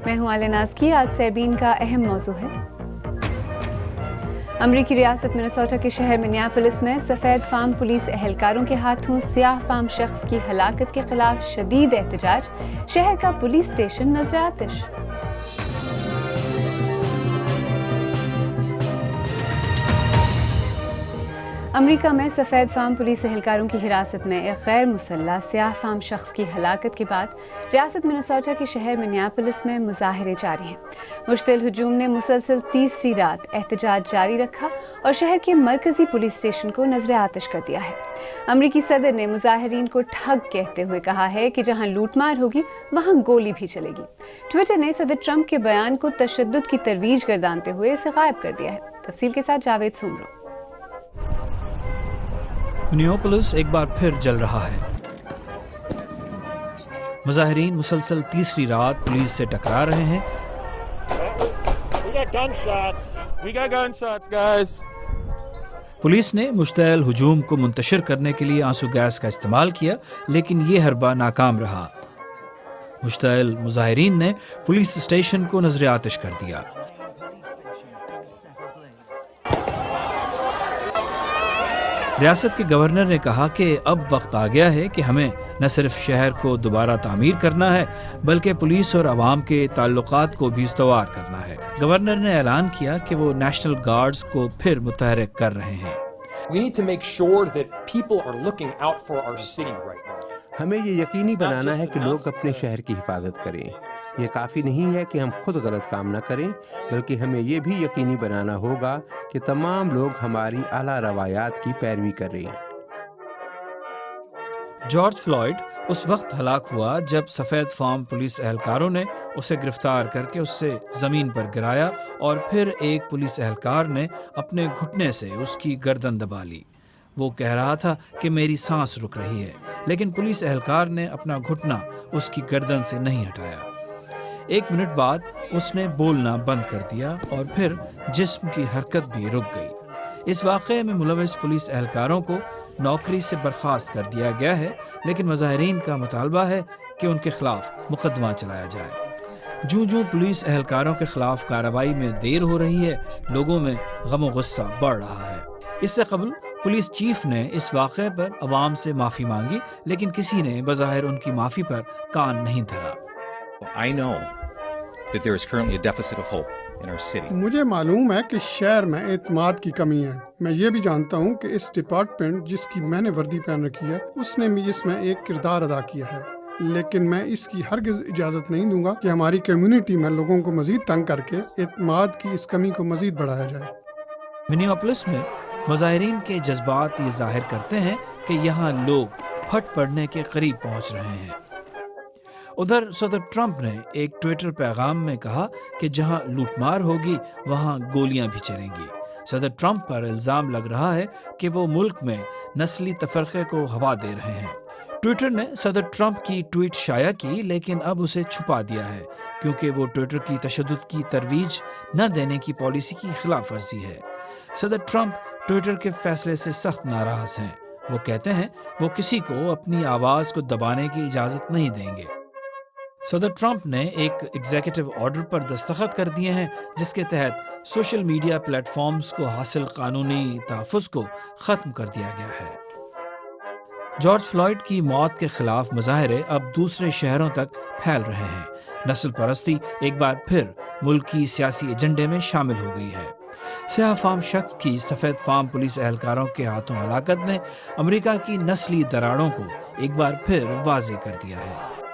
मैं हूं आलिया नाज़की। आज सेरबीन का अहम मौजू है। अमरीकी रियासत मिनेसोटा के शहर मिनियापोलिस में सफ़ेद फार्म पुलिस एहलकारों के हाथों सियाह फार्म शख्स की हलाकत के खिलाफ शदीद एहतजाज। शहर का पुलिस स्टेशन नजर आतिश। अमरीका में सफ़ेद फार्म पुलिस एहलकारों की हिरासत में एक गैर मुसल्लह सियाह फार्म शख्स की हलाकत के बाद रियासत मिनेसोटा के शहर मिनियापोलिस में मुजाहरे जारी हैं। मुश्तिल हुजूम ने मुसलसल तीसरी रात एहतजाज जारी रखा और शहर के मरकजी पुलिस स्टेशन को नजर आतिश कर दिया है। अमरीकी सदर ने मुजाहिरीन को ठग कहते हुए कहा है कि जहां लूटमार होगी वहां गोली भी चलेगी। ट्विटर ने सदर ट्रंप के बयान को तशद्दुद की तरवीज गर्दानते हुए इसे गायब कर दिया है। तफसील के साथ जावेद सुमरो। मिनियापोलिस एक बार फिर जल रहा है। मुजाहिरीन मुसलसल तीसरी रात पुलिस से टकरा रहे हैं। पुलिस ने मुश्तअल हुजूम को मुंतशिर करने के लिए आंसू गैस का इस्तेमाल किया, लेकिन ये हरबा नाकाम रहा। मुश्तअल मुजाहिरीन ने पुलिस स्टेशन को नजर आतिश कर दिया। रियासत के गवर्नर ने कहा कि अब वक्त आ गया है कि हमें न सिर्फ शहर को दोबारा तामीर करना है बल्कि पुलिस और अवाम के ताल्लुकात को भी इस्तवार करना है। गवर्नर ने ऐलान किया कि वो नेशनल गार्ड्स को फिर मुतहरिक कर रहे हैं। We need to make sure that people are looking out for our city right now. हमें ये यकीनी बनाना है कि लोग अपने शहर की हिफाजत करें। ये काफ़ी नहीं है कि हम खुद गलत काम न करें, बल्कि हमें ये भी यकीनी बनाना होगा कि तमाम लोग हमारी आला रवायात की पैरवी करें। जॉर्ज फ्लॉयड उस वक्त हलाक हुआ जब सफ़ेद फार्म पुलिस एहलकारों ने उसे गिरफ्तार करके उससे ज़मीन पर गिराया और फिर एक पुलिस एहलकार ने अपने घुटने से उसकी गर्दन दबा ली। वो कह रहा था कि मेरी सांस रुक रही है, लेकिन पुलिस एहलकार ने अपना घुटना उसकी गर्दन से नहीं हटाया। 1 मिनट बाद उसने बोलना बंद कर दिया और फिर जिस्म की हरकत भी रुक गई। इस वाक़े में मुलविस पुलिस एहलकारों को नौकरी से बर्खास्त कर दिया गया है, लेकिन मुजाहिरीन का मुतालबा है कि उनके खिलाफ मुकदमा चलाया जाए। जूं पुलिस एहलकारों के खिलाफ कार्रवाई में देर हो रही है, लोगों में गम गुस्सा बढ़ रहा है। इससे कबल पुलिस चीफ ने इस वाक़े पर अवाम से माफ़ी मांगी, लेकिन किसी ने बज़ाहिर उनकी माफ़ी पर कान नहीं धरा। I know that there is currently a deficit of hope in our city. मुझे मालूम है कि शहर में एतमाद की कमी है। मैं ये भी जानता हूँ कि इस डिपार्टमेंट जिसकी मैंने वर्दी पहन रखी है उसने भी इसमें एक किरदार अदा किया है, लेकिन मैं इसकी हरगिज़ इजाज़त नहीं दूंगा कि हमारी कम्युनिटी में लोगों को मजीद तंग करके एतमाद की इस कमी को मजीद बढ़ाया जाए। मिनियापोलिस में मुजाहिरीन के जज्बात ये जाहिर करते हैं कि यहाँ लोग फट पड़ने के करीब पहुँच रहे हैं। उधर सदर ट्रंप ने एक ट्विटर पैगाम में कहा कि जहां लूटमार होगी वहां गोलियां भी चलेंगी। सदर ट्रंप पर इल्जाम लग रहा है कि वो मुल्क में नस्ली तफरके को हवा दे रहे हैं। ट्विटर ने सदर ट्रंप की ट्वीट शाया की, लेकिन अब उसे छुपा दिया है क्योंकि वो ट्विटर की तशद्दुद की तरवीज न देने की पॉलिसी की खिलाफ वर्जी है। सदर ट्रंप ट्विटर के फैसले से सख्त नाराज हैं। वो कहते हैं वो किसी को अपनी आवाज़ को दबाने की इजाज़त नहीं देंगे। सदर ट्रंप ने एक एग्जीक्यूटिव ऑर्डर पर दस्तखत कर दिए हैं जिसके तहत सोशल मीडिया प्लेटफॉर्म्स को हासिल कानूनी तहफ़्फ़ुज़ को ख़त्म कर दिया गया है। जॉर्ज फ्लॉयड की मौत के खिलाफ मुजाहरे अब दूसरे शहरों तक फैल रहे हैं। नस्ल परस्ती एक बार फिर मुल्क की सियासी एजेंडे में शामिल हो गई है। सियाह फार्म शख्स की सफ़ेद फार्म पुलिस एहलकारों के हाथों हलाकत ने अमेरिका की नस्ली दरारों को एक बार फिर वाज़ेह कर दिया है।